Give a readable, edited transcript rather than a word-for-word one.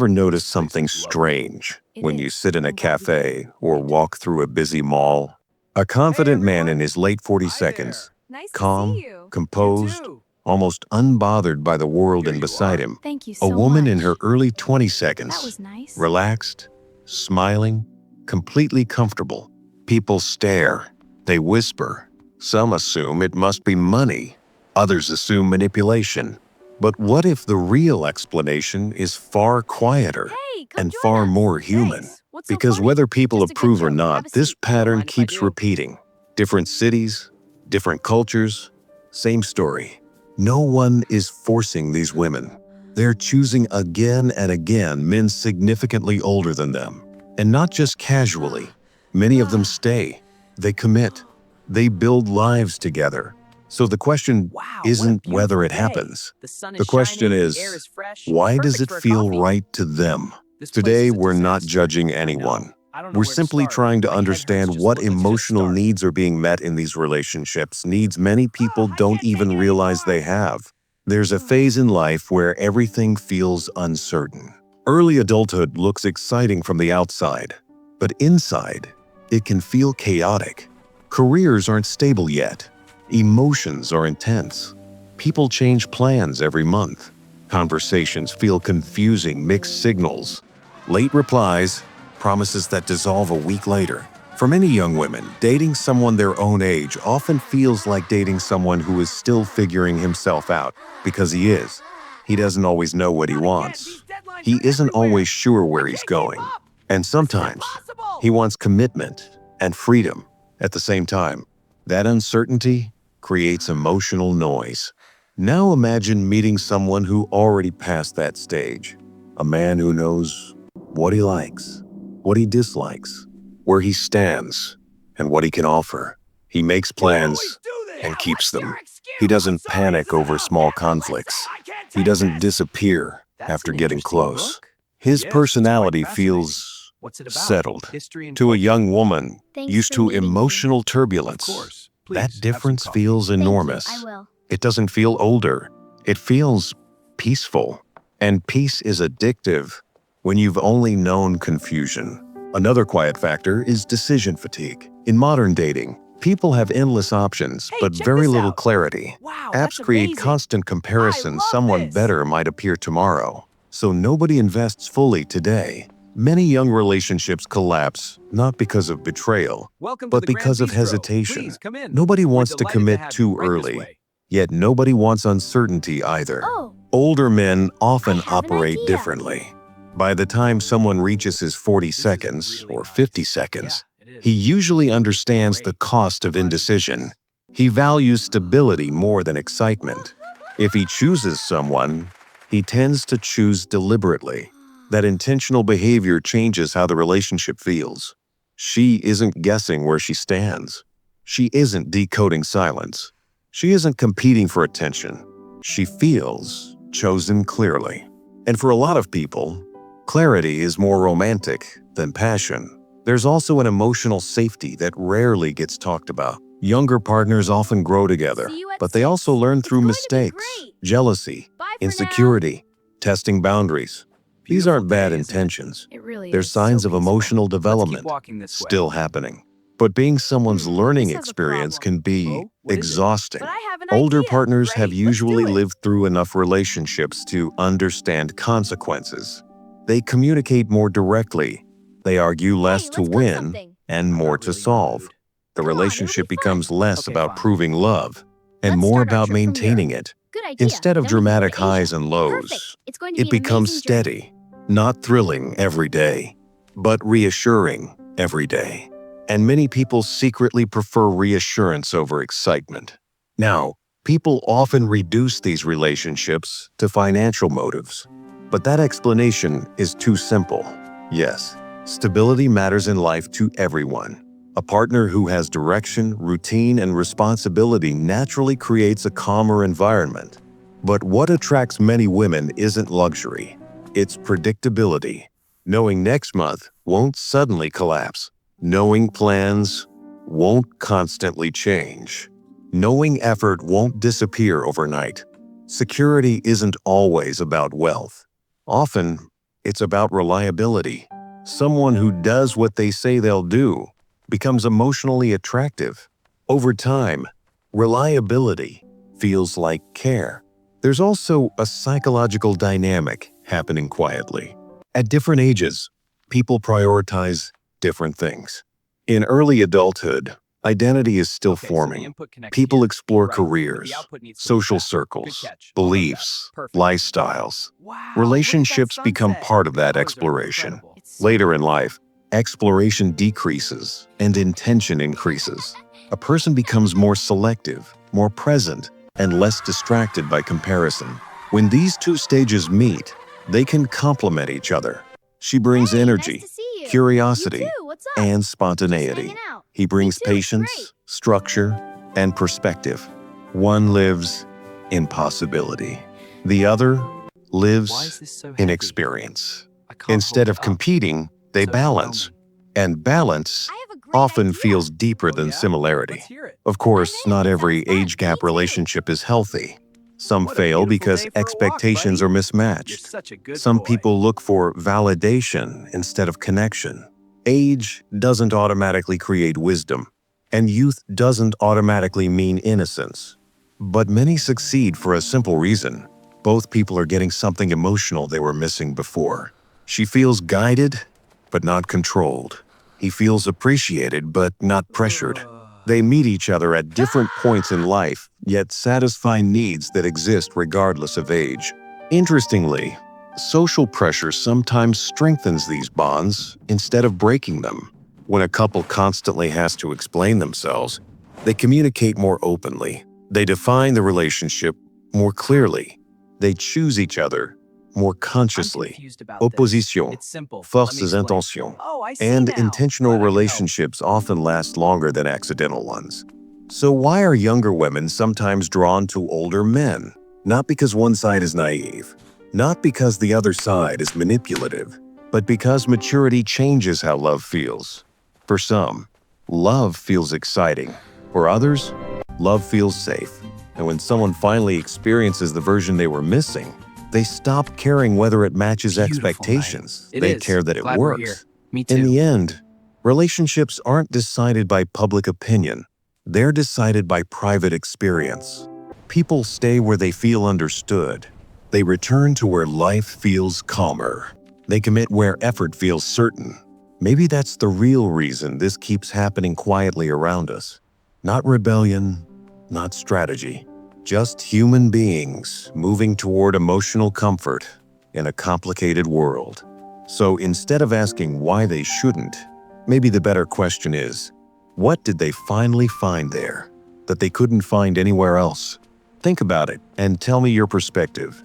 Ever notice something strange when you sit in a cafe or walk through a busy mall? A confident man in his late 40 seconds, Nice to see calm, you. composed, almost unbothered by the world and beside him. Thank you A so woman much. in her early 20 That seconds, was nice. relaxed, smiling, completely comfortable. People stare, they whisper. Some assume it must be money, others assume manipulation. But what if the real explanation is far quieter Hey, come and join far us. more human? Thanks. What's so Because funny? whether people Just a good approve or joke. Have not, a this seat. pattern Mind if I keeps do? repeating. Different cities, different cultures, same story. No one is forcing these women. They're choosing again and again men significantly older than them. And not just casually. Many of them stay. They commit. They build lives together. So the question Wow, isn't what a whether it beautiful day. happens. The sun is The question shining, the air is, is fresh, why does perfect it for a feel coffee. right to them? This place Today, is a we're not disaster. judging I know. anyone. I don't know We're where to simply start. trying to My head hurts understand just what looking to emotional start. needs are being met in these relationships, needs many people don't even realize they have. There's a phase in life where everything feels uncertain. Early adulthood looks exciting from the outside, but inside, it can feel chaotic. Careers aren't stable yet. Emotions are intense. People change plans every month. Conversations feel confusing, mixed signals. Late replies, promises that dissolve a week later. For many young women, dating someone their own age often feels like dating someone who is still figuring himself out, because he is. He doesn't always know what he wants. He isn't always sure where he's going. And sometimes, he wants commitment and freedom at the same time. That uncertainty creates emotional noise. Now imagine meeting someone who already passed that stage. A man who knows what he likes, what he dislikes, where he stands, and what he can offer. He makes plans and keeps them. He doesn't panic over small conflicts. He doesn't disappear That's after an getting interesting close. book. His Yes, it's personality quite fascinating. feels What's it about? settled. History and To a culture? young woman Thanks used for to meeting me. emotional Of turbulence, course. that Please, have some difference coffee. feels Thank you. enormous. I will. It doesn't feel older. It feels peaceful. And peace is addictive when you've only known confusion. Another quiet factor is decision fatigue. In modern dating, people have endless options, Hey, but check very this little out. clarity. Wow, Apps that's create amazing. constant comparison. love Someone this. better might appear tomorrow. So nobody invests fully today. Many young relationships collapse not because of betrayal, Welcome to but the Grand because of Bistro. hesitation. Please come in. Nobody We're wants to delighted to commit have you too right this early, way. yet nobody wants uncertainty either. Oh, Older men often I have an operate idea. differently. By the time someone reaches his 40 This is seconds really or nice. 50 seconds, Yeah, it is. he usually understands the Great. cost of Glad you indecision. this. He values stability more than excitement. If he chooses someone, he tends to choose deliberately. That intentional behavior changes how the relationship feels. She isn't guessing where she stands. She isn't decoding silence. She isn't competing for attention. She feels chosen clearly. And for a lot of people, clarity is more romantic than passion. There's also an emotional safety that rarely gets talked about. Younger partners often grow together, See you at but they also 6. learn It's through going to be mistakes, great. jealousy, Bye for now. insecurity, testing boundaries. These Beautiful aren't bad day, isn't it? intentions. It really They're is. signs So of peaceful. emotional Let's keep development walking this way. still happening. But being someone's learning This has a experience problem. can be Oh, what is it? exhausting. But I have an Older idea. partners have Great, let's do usually it. lived through enough relationships to understand consequences. They communicate more directly. They argue less Hey, to let's cook win something. and I'm more not to really in the solve. mood. The Come on, it'll relationship be fun. becomes less Okay, about fine. proving love and Let's more start our about trip from maintaining Europe. it. Good idea. Instead of Then we can go dramatic to Asia. highs and lows, Perfect. It's going to be it an becomes amazing journey. steady, not thrilling every day, but reassuring every day. And many people secretly prefer reassurance over excitement. Now, people often reduce these relationships to financial motives, but that explanation is too simple. Yes, stability matters in life to everyone. A partner who has direction, routine, and responsibility naturally creates a calmer environment. But what attracts many women isn't luxury, it's predictability. Knowing next month won't suddenly collapse. Knowing plans won't constantly change. Knowing effort won't disappear overnight. Security isn't always about wealth. Often, It's about reliability. Someone who does what they say they'll do becomes emotionally attractive. Over time, reliability feels like care. There's also a psychological dynamic happening quietly. At different ages, people prioritize different things. In early adulthood, identity is still forming. People explore careers, social circles, beliefs, lifestyles. Relationships become part of that exploration. Later in life, exploration decreases and intention increases. A person becomes more selective, more present, and less distracted by comparison. When these two stages meet, they can complement each other. She brings energy, curiosity, and spontaneity. He brings patience, structure, and perspective. One lives in possibility. The other lives in experience. Instead of competing, they balance. And balance often feels deeper than similarity. Of course, not every age gap relationship is healthy. Some fail because expectations are mismatched. Some people look for validation instead of connection. Age doesn't automatically create wisdom, and youth doesn't automatically mean innocence. But many succeed for a simple reason. Both people are getting something emotional they were missing before. She feels guided, but not controlled. He feels appreciated, but not pressured. They meet each other at different points in life, yet satisfy needs that exist regardless of age. Interestingly, social pressure sometimes strengthens these bonds instead of breaking them. When a couple constantly has to explain themselves, they communicate more openly. They define the relationship more clearly. They choose each other more consciously. Opposition, forces intentions, and intentional relationships often last longer than accidental ones. So why are younger women sometimes drawn to older men? Not because one side is naive, not because the other side is manipulative, but because maturity changes how love feels. For some, love feels exciting. For others, love feels safe. And when someone finally experiences the version they were missing, they stop caring whether it matches expectations. They care that it works. In the end, relationships aren't decided by public opinion. They're decided by private experience. People stay where they feel understood. They return to where life feels calmer. They commit where effort feels certain. Maybe that's the real reason this keeps happening quietly around us. Not rebellion, not strategy. Just human beings moving toward emotional comfort in a complicated world. So instead of asking why they shouldn't, maybe the better question is, what did they finally find there that they couldn't find anywhere else? Think about it and tell me your perspective.